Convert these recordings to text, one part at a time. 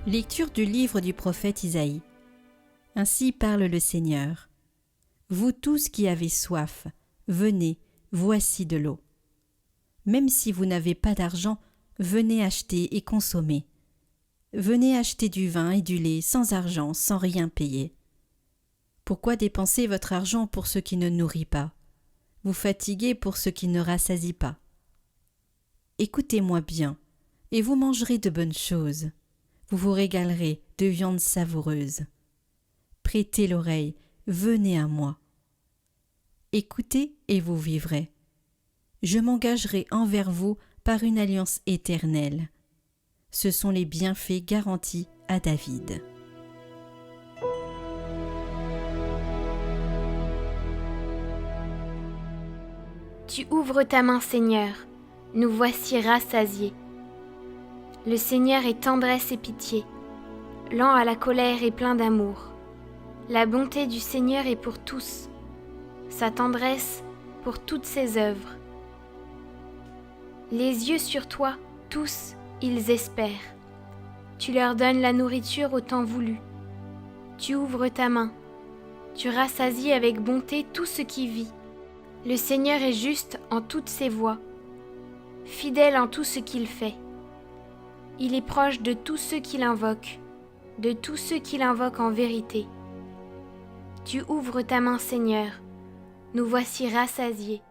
Lecture du livre du prophète Isaïe. Ainsi parle le Seigneur. Vous tous qui avez soif, venez, voici de l'eau. Même si vous n'avez pas d'argent, venez acheter et consommer. Venez acheter du vin et du lait sans argent, sans rien payer. Pourquoi dépenser votre argent pour ce qui ne nourrit pas, vous fatiguer pour ce qui ne rassasie pas? Écoutez-moi bien, et vous mangerez de bonnes choses. Vous vous régalerez de viande savoureuse. Prêtez l'oreille, venez à moi. Écoutez et vous vivrez. Je m'engagerai envers vous par une alliance éternelle. Ce sont les bienfaits garantis à David. Tu ouvres ta main, Seigneur, nous voici rassasiés. Le Seigneur est tendresse et pitié, lent à la colère et plein d'amour. La bonté du Seigneur est pour tous, sa tendresse pour toutes ses œuvres. Les yeux sur toi, tous, ils espèrent. Tu leur donnes la nourriture au temps voulu. Tu ouvres ta main, tu rassasies avec bonté tout ce qui vit. Le Seigneur est juste en toutes ses voies, fidèle en tout ce qu'il fait. Il est proche de tous ceux qui l'invoquent, de tous ceux qui l'invoquent en vérité. Tu ouvres ta main, Seigneur, nous voici rassasiés.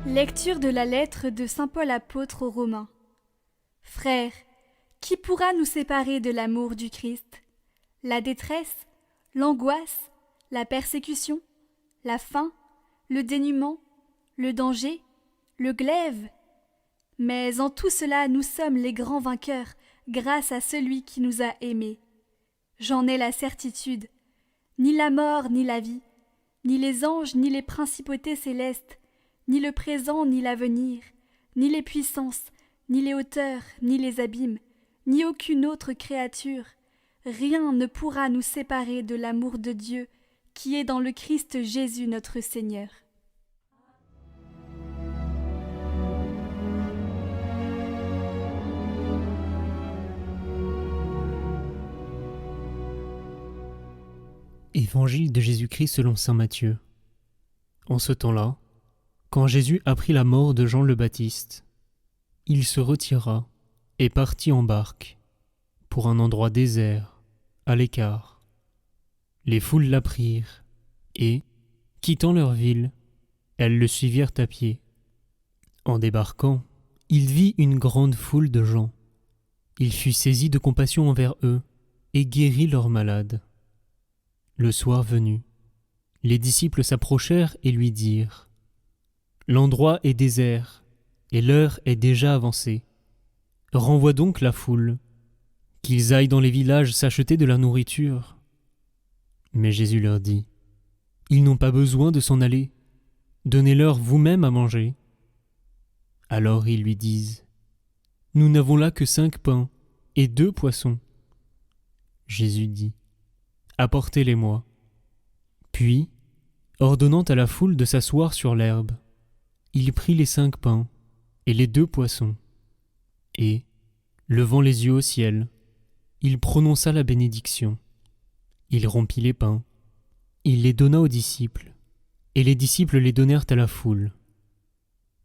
Lecture de la lettre de saint Paul apôtre aux Romains. Frères, qui pourra nous séparer de l'amour du Christ? La détresse, l'angoisse, la persécution, la faim, le dénûment, le danger, le glaive? Mais en tout cela nous sommes les grands vainqueurs grâce à celui qui nous a aimés. J'en ai la certitude, ni la mort ni la vie, ni les anges ni les principautés célestes, ni le présent ni l'avenir, ni les puissances, ni les hauteurs, ni les abîmes, ni aucune autre créature, rien ne pourra nous séparer de l'amour de Dieu qui est dans le Christ Jésus notre Seigneur. Évangile de Jésus-Christ selon saint Matthieu. En ce temps-là, quand Jésus apprit la mort de Jean le Baptiste, il se retira et partit en barque pour un endroit désert, à l'écart. Les foules l'apprirent et, quittant leur ville, elles le suivirent à pied. En débarquant, il vit une grande foule de gens. Il fut saisi de compassion envers eux et guérit leurs malades. Le soir venu, les disciples s'approchèrent et lui dirent : « L'endroit est désert, et l'heure est déjà avancée. Renvoie donc la foule, qu'ils aillent dans les villages s'acheter de la nourriture. » Mais Jésus leur dit : « Ils n'ont pas besoin de s'en aller. Donnez-leur vous-même à manger. » Alors ils lui disent : « Nous n'avons là que 5 pains et 2 poissons. » Jésus dit : « Apportez-les-moi. » Puis, ordonnant à la foule de s'asseoir sur l'herbe, il prit les 5 pains et les 2 poissons, et, levant les yeux au ciel, il prononça la bénédiction. Il rompit les pains, il les donna aux disciples, et les disciples les donnèrent à la foule.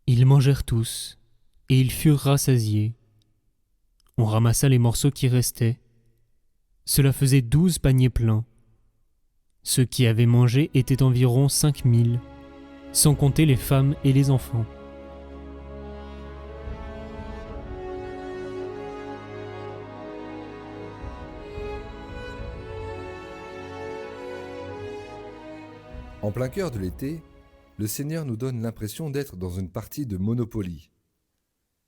Ils mangèrent tous, et ils furent rassasiés. On ramassa les morceaux qui restaient. Cela faisait 12 paniers pleins. Ceux qui avaient mangé étaient environ 5000, sans compter les femmes et les enfants. En plein cœur de l'été, le Seigneur nous donne l'impression d'être dans une partie de Monopoly.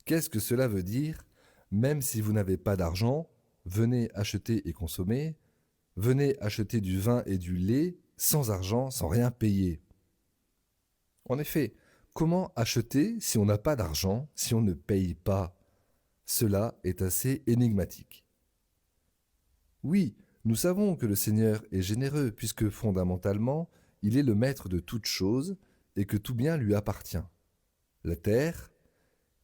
Qu'est-ce que cela veut dire ? Même si vous n'avez pas d'argent, venez acheter et consommer, venez acheter du vin et du lait sans argent, sans rien payer. En effet, comment acheter si on n'a pas d'argent, si on ne paye pas ? Cela est assez énigmatique. Oui, nous savons que le Seigneur est généreux puisque fondamentalement, il est le maître de toutes choses et que tout bien lui appartient. La terre,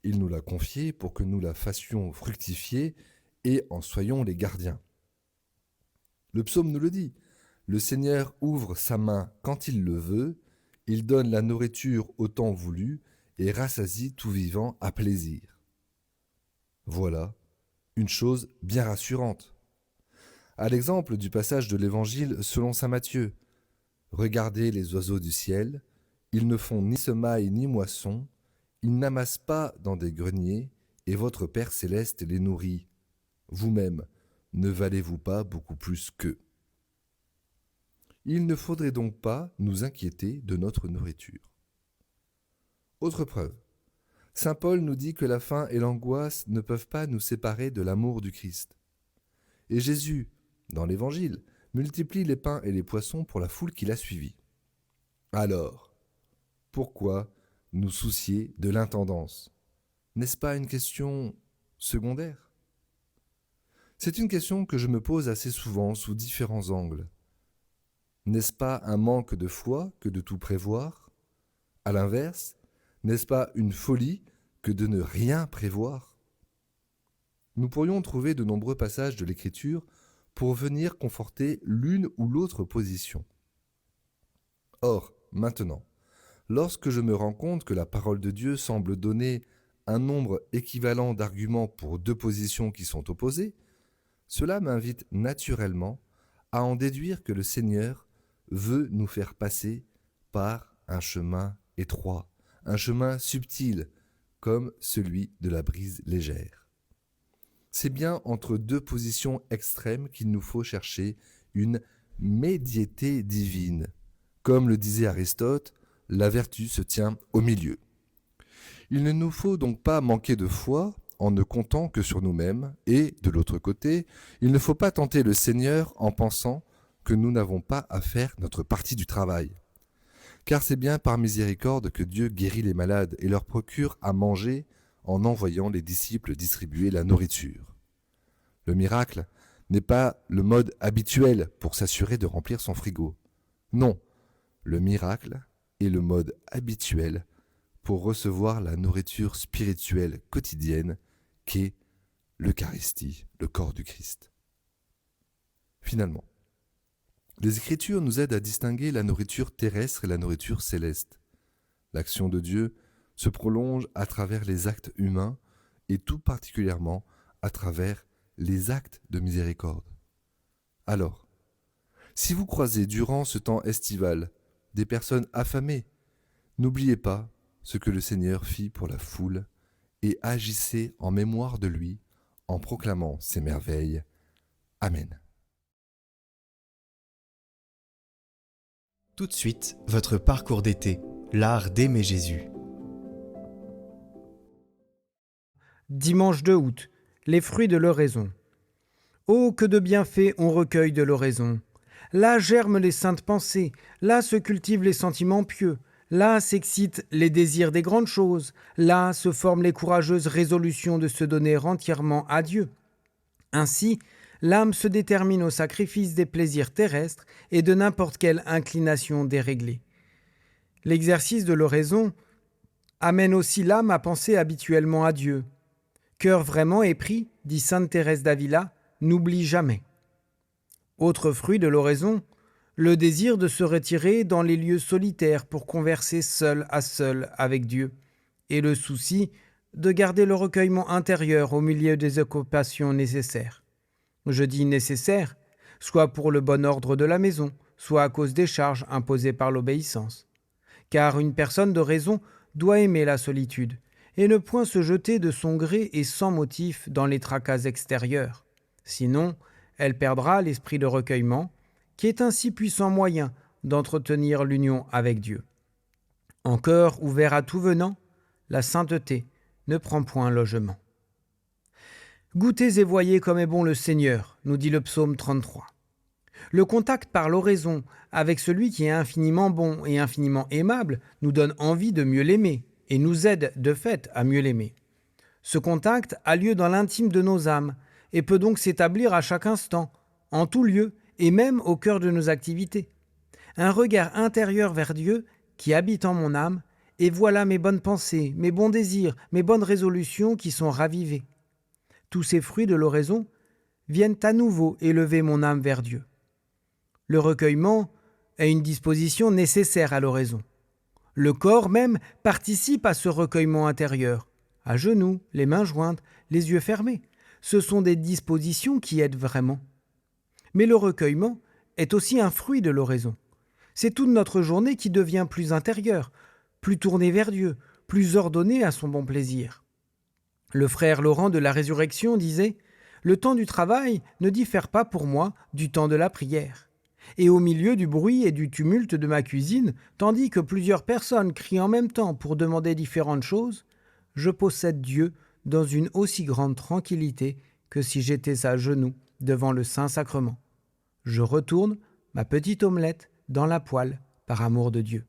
il nous l'a confiée pour que nous la fassions fructifier et en soyons les gardiens. Le psaume nous le dit, le Seigneur ouvre sa main quand il le veut, il donne la nourriture au temps voulu et rassasie tout vivant à plaisir. Voilà une chose bien rassurante. À l'exemple du passage de l'Évangile selon saint Matthieu, regardez les oiseaux du ciel, ils ne font ni semaille ni moisson, ils n'amassent pas dans des greniers, et votre Père céleste les nourrit. Vous-même, ne valez-vous pas beaucoup plus qu'eux? Il ne faudrait donc pas nous inquiéter de notre nourriture. Autre preuve, saint Paul nous dit que la faim et l'angoisse ne peuvent pas nous séparer de l'amour du Christ. Et Jésus, dans l'Évangile, multiplie les pains et les poissons pour la foule qui l'a suivi. Alors, pourquoi nous soucier de l'intendance? N'est-ce pas une question secondaire? C'est une question que je me pose assez souvent sous différents angles. N'est-ce pas un manque de foi que de tout prévoir? À l'inverse, n'est-ce pas une folie que de ne rien prévoir? Nous pourrions trouver de nombreux passages de l'Écriture pour venir conforter l'une ou l'autre position. Or, maintenant, lorsque je me rends compte que la parole de Dieu semble donner un nombre équivalent d'arguments pour deux positions qui sont opposées, cela m'invite naturellement à en déduire que le Seigneur veut nous faire passer par un chemin étroit, un chemin subtil, comme celui de la brise légère. C'est bien entre deux positions extrêmes qu'il nous faut chercher une médiété divine. Comme le disait Aristote, la vertu se tient au milieu. Il ne nous faut donc pas manquer de foi en ne comptant que sur nous-mêmes, et, de l'autre côté, il ne faut pas tenter le Seigneur en pensant que nous n'avons pas à faire notre partie du travail. Car c'est bien par miséricorde que Dieu guérit les malades et leur procure à manger en envoyant les disciples distribuer la nourriture. Le miracle n'est pas le mode habituel pour s'assurer de remplir son frigo. Non, le miracle est le mode habituel pour recevoir la nourriture spirituelle quotidienne qu'est l'Eucharistie, le corps du Christ. Finalement, les Écritures nous aident à distinguer la nourriture terrestre et la nourriture céleste. L'action de Dieu se prolonge à travers les actes humains et tout particulièrement à travers les actes de miséricorde. Alors, si vous croisez durant ce temps estival des personnes affamées, n'oubliez pas ce que le Seigneur fit pour la foule et agissez en mémoire de lui en proclamant ses merveilles. Amen. Tout de suite, votre parcours d'été, l'art d'aimer Jésus. Dimanche 2 août, les fruits de l'oraison. Oh, que de bienfaits on recueille de l'oraison! Là germent les saintes pensées, là se cultivent les sentiments pieux, là s'excitent les désirs des grandes choses, là se forment les courageuses résolutions de se donner entièrement à Dieu. Ainsi, l'âme se détermine au sacrifice des plaisirs terrestres et de n'importe quelle inclination déréglée. L'exercice de l'oraison amène aussi l'âme à penser habituellement à Dieu. Cœur vraiment épris, dit sainte Thérèse d'Avila, n'oublie jamais. Autre fruit de l'oraison, le désir de se retirer dans les lieux solitaires pour converser seul à seul avec Dieu, et le souci de garder le recueillement intérieur au milieu des occupations nécessaires. Je dis nécessaires, soit pour le bon ordre de la maison, soit à cause des charges imposées par l'obéissance. Car une personne de raison doit aimer la solitude, et ne point se jeter de son gré et sans motif dans les tracas extérieurs. Sinon, elle perdra l'esprit de recueillement, qui est un si puissant moyen d'entretenir l'union avec Dieu. En cœur ouvert à tout venant, la sainteté ne prend point logement. Goûtez et voyez comme est bon le Seigneur, nous dit le psaume 33. Le contact par l'oraison avec celui qui est infiniment bon et infiniment aimable nous donne envie de mieux l'aimer et nous aide de fait à mieux l'aimer. Ce contact a lieu dans l'intime de nos âmes et peut donc s'établir à chaque instant, en tout lieu et même au cœur de nos activités. Un regard intérieur vers Dieu qui habite en mon âme et voilà mes bonnes pensées, mes bons désirs, mes bonnes résolutions qui sont ravivés. Tous ces fruits de l'oraison viennent à nouveau élever mon âme vers Dieu. Le recueillement est une disposition nécessaire à l'oraison. Le corps même participe à ce recueillement intérieur, à genoux, les mains jointes, les yeux fermés. Ce sont des dispositions qui aident vraiment. Mais le recueillement est aussi un fruit de l'oraison. C'est toute notre journée qui devient plus intérieure, plus tournée vers Dieu, plus ordonnée à son bon plaisir. Le frère Laurent de la Résurrection disait « Le temps du travail ne diffère pas pour moi du temps de la prière. Et au milieu du bruit et du tumulte de ma cuisine, tandis que plusieurs personnes crient en même temps pour demander différentes choses, je possède Dieu dans une aussi grande tranquillité que si j'étais à genoux devant le Saint-Sacrement. Je retourne ma petite omelette dans la poêle par amour de Dieu. »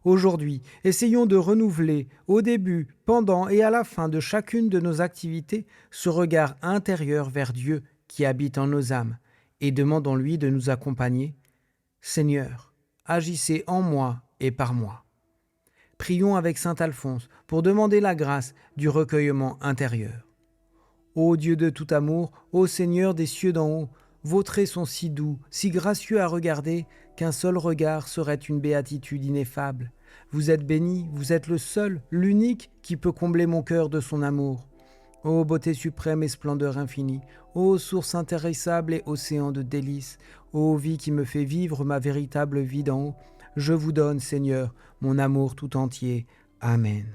Aujourd'hui, essayons de renouveler au début, pendant et à la fin de chacune de nos activités ce regard intérieur vers Dieu qui habite en nos âmes et demandons-lui de nous accompagner. Seigneur, agissez en moi et par moi. Prions avec saint Alphonse pour demander la grâce du recueillement intérieur. Ô Dieu de tout amour, ô Seigneur des cieux d'en haut, vos traits sont si doux, si gracieux à regarder, qu'un seul regard serait une béatitude ineffable. Vous êtes béni, vous êtes le seul, l'unique qui peut combler mon cœur de son amour. Ô beauté suprême et splendeur infinie, ô source intarissable et océan de délices, ô vie qui me fait vivre ma véritable vie d'en haut, je vous donne, Seigneur, mon amour tout entier. Amen.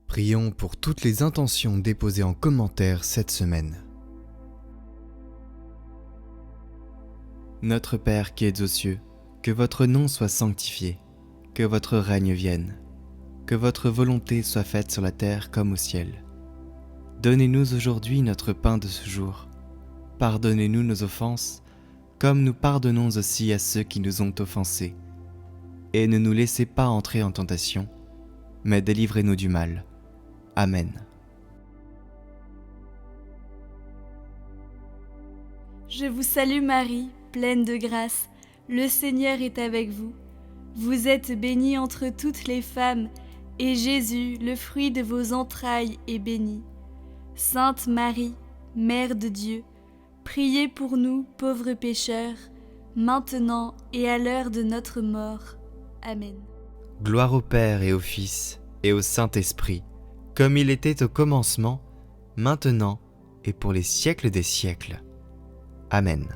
Prions pour toutes les intentions déposées en commentaire cette semaine. Notre Père qui êtes aux cieux, que votre nom soit sanctifié, que votre règne vienne, que votre volonté soit faite sur la terre comme au ciel. Donnez-nous aujourd'hui notre pain de ce jour. Pardonnez-nous nos offenses, comme nous pardonnons aussi à ceux qui nous ont offensés. Et ne nous laissez pas entrer en tentation, mais délivrez-nous du mal. Amen. Je vous salue Marie, pleine de grâce, le Seigneur est avec vous. Vous êtes bénie entre toutes les femmes, et Jésus, le fruit de vos entrailles, est béni. Sainte Marie, Mère de Dieu, priez pour nous, pauvres pécheurs, maintenant et à l'heure de notre mort. Amen. Gloire au Père et au Fils et au Saint-Esprit, comme il était au commencement, maintenant et pour les siècles des siècles. Amen.